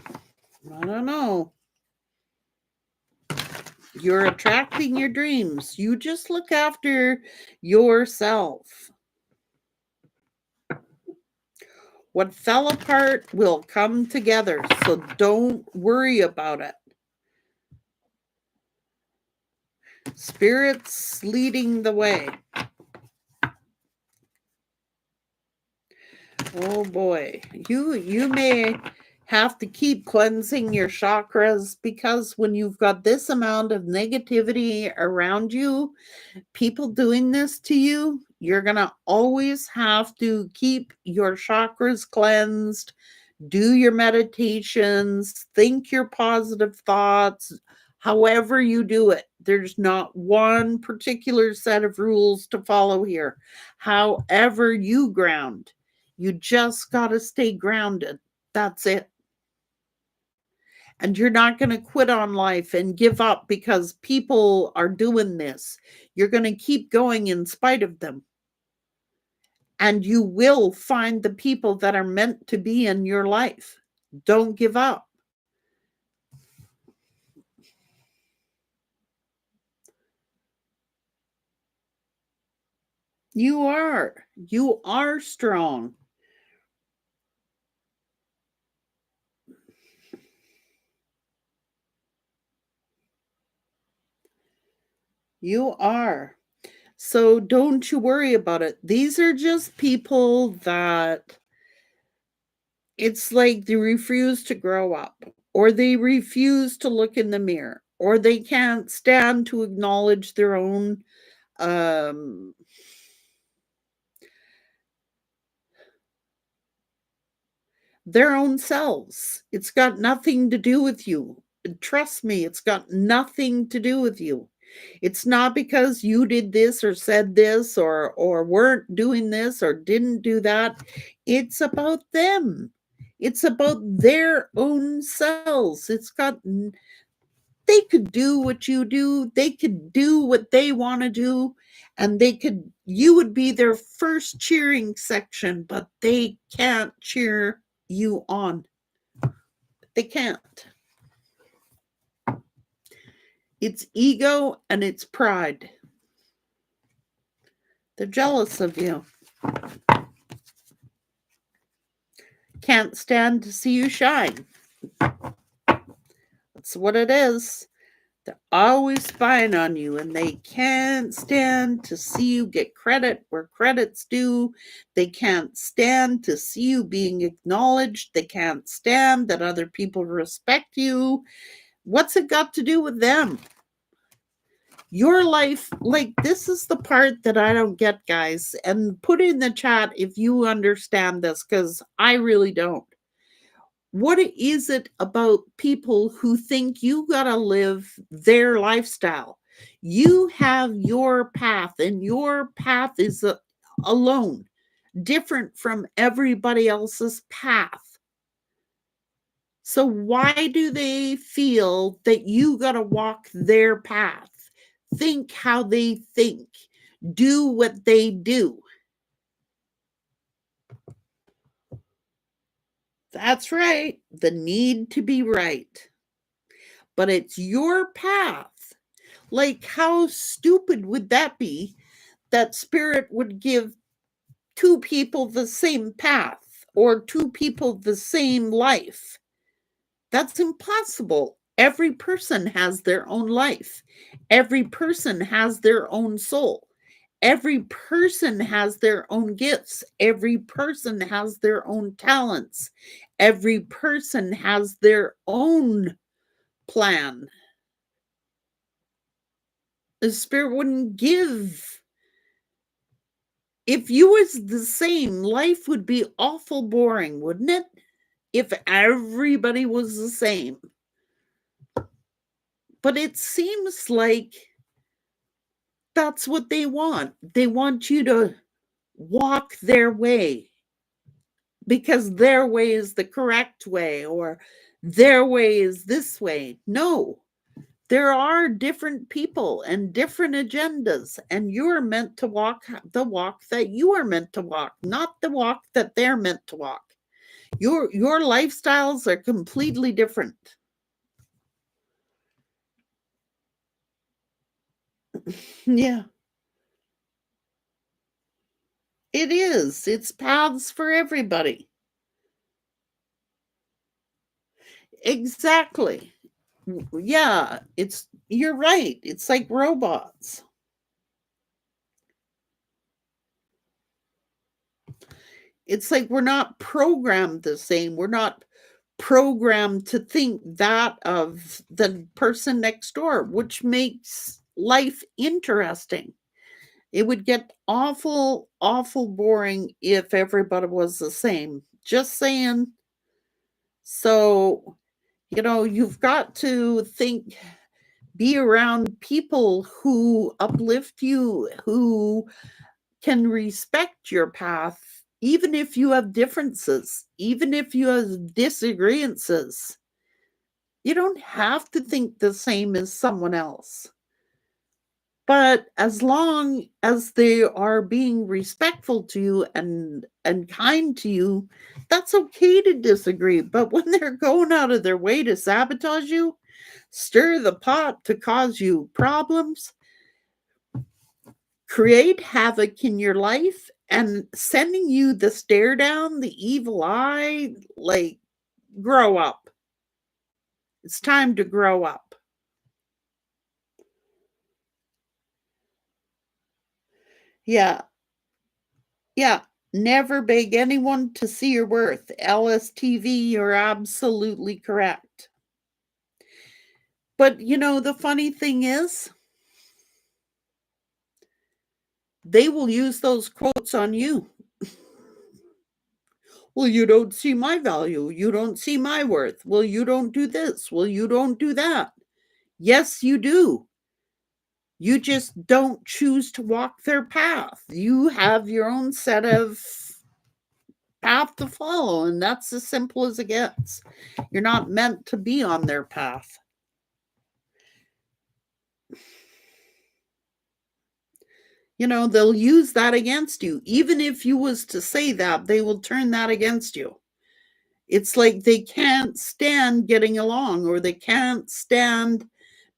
don't know. You're attracting your dreams. You just look after yourself. What fell apart will come together. So don't worry about it. Spirits leading the way. Oh boy. You may have to keep cleansing your chakras because when you've got this amount of negativity around you, people doing this to you, you're going to always have to keep your chakras cleansed, do your meditations, think your positive thoughts, however you do it. There's not one particular set of rules to follow here. However you ground, you just got to stay grounded. That's it. And you're not going to quit on life and give up because people are doing this. You're going to keep going in spite of them. And you will find the people that are meant to be in your life. Don't give up. You are strong. You are. So don't you worry about it. These are just people that it's like they refuse to grow up, or they refuse to look in the mirror, or they can't stand to acknowledge their own selves. It's got nothing to do with you. Trust me, it's got nothing to do with you. It's not because you did this or said this or weren't doing this or didn't do that. It's about them. It's about their own selves. They could do what you do. They could do what they want to do. And you would be their first cheering section, but they can't cheer you on. They can't. It's ego and it's pride. They're jealous of you. Can't stand to see you shine. That's what it is. They're always spying on you, and they can't stand to see you get credit where credit's due. They can't stand to see you being acknowledged. They can't stand that other people respect you. What's it got to do with them? Your life, like, this is the part that I don't get, guys. And put in the chat if you understand this, because I really don't. What is it about people who think you gotta live their lifestyle? You have your path, and your path is alone, different from everybody else's path. So why do they feel that you gotta walk their path? Think how they think, do what they do. That's right, the need to be right. But it's your path. Like, how stupid would that be that spirit would give two people the same path or two people the same life? That's impossible. Every person has their own life. Every person has their own soul. Every person has their own gifts. Every person has their own talents. Every person has their own plan. The spirit wouldn't give. If you was the same, life would be awful boring, wouldn't it? If everybody was the same. But it seems like that's what they want. They want you to walk their way because their way is the correct way, or their way is this way. No, there are different people and different agendas, and you're meant to walk the walk that you are meant to walk, not the walk that they're meant to walk. Your lifestyles are completely different. Yeah, it is. It's paths for everybody. Exactly. Yeah, you're right. It's like robots. It's like we're not programmed the same. We're not programmed to think that of the person next door, which makes life interesting. It would get awful, awful boring if everybody was the same. Just saying. So, you've got to think, be around people who uplift you, who can respect your path, even if you have differences, even if you have disagreements. You don't have to think the same as someone else. But as long as they are being respectful to you and kind to you, that's okay to disagree. But when they're going out of their way to sabotage you, stir the pot to cause you problems, create havoc in your life, and sending you the stare down, the evil eye, like, grow up. It's time to grow up. Yeah. Yeah. Never beg anyone to see your worth. LSTV, you're absolutely correct. But the funny thing is, they will use those quotes on you. Well, you don't see my value. You don't see my worth. Well, you don't do this. Well, you don't do that. Yes, you do. You just don't choose to walk their path. You have your own set of path to follow, and that's as simple as it gets. You're not meant to be on their path. They'll use that against you. Even if you was to say that, they will turn that against you. It's like they can't stand getting along, or they can't stand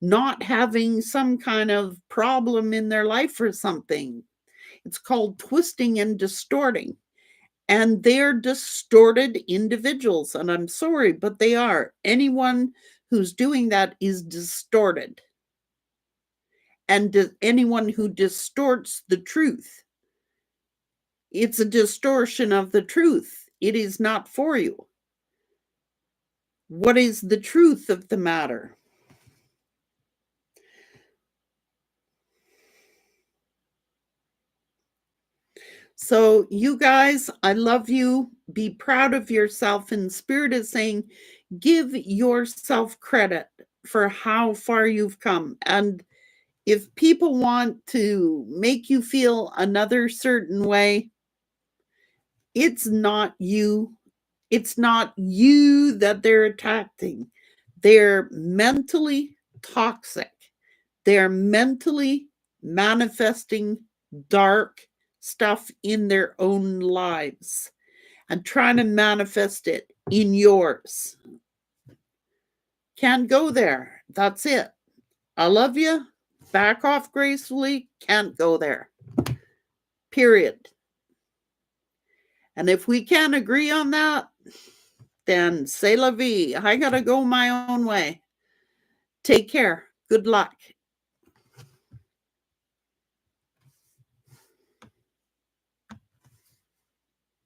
not having some kind of problem in their life or something. It's called twisting and distorting. And they're distorted individuals. And I'm sorry, but they are. Anyone who's doing that is distorted. And anyone who distorts the truth, it's a distortion of the truth. It is not for you. What is the truth of the matter? So, you guys, I love you. Be proud of yourself. And Spirit is saying, give yourself credit for how far you've come. And if people want to make you feel another certain way, it's not you. It's not you that they're attacking. They're mentally toxic. They're mentally manifesting dark stuff in their own lives and trying to manifest it in yours. Can't go there. That's it. I love you. Back off gracefully. Can't go there. Period. And if we can't agree on that, then c'est la vie. I gotta go my own way. Take care. Good luck.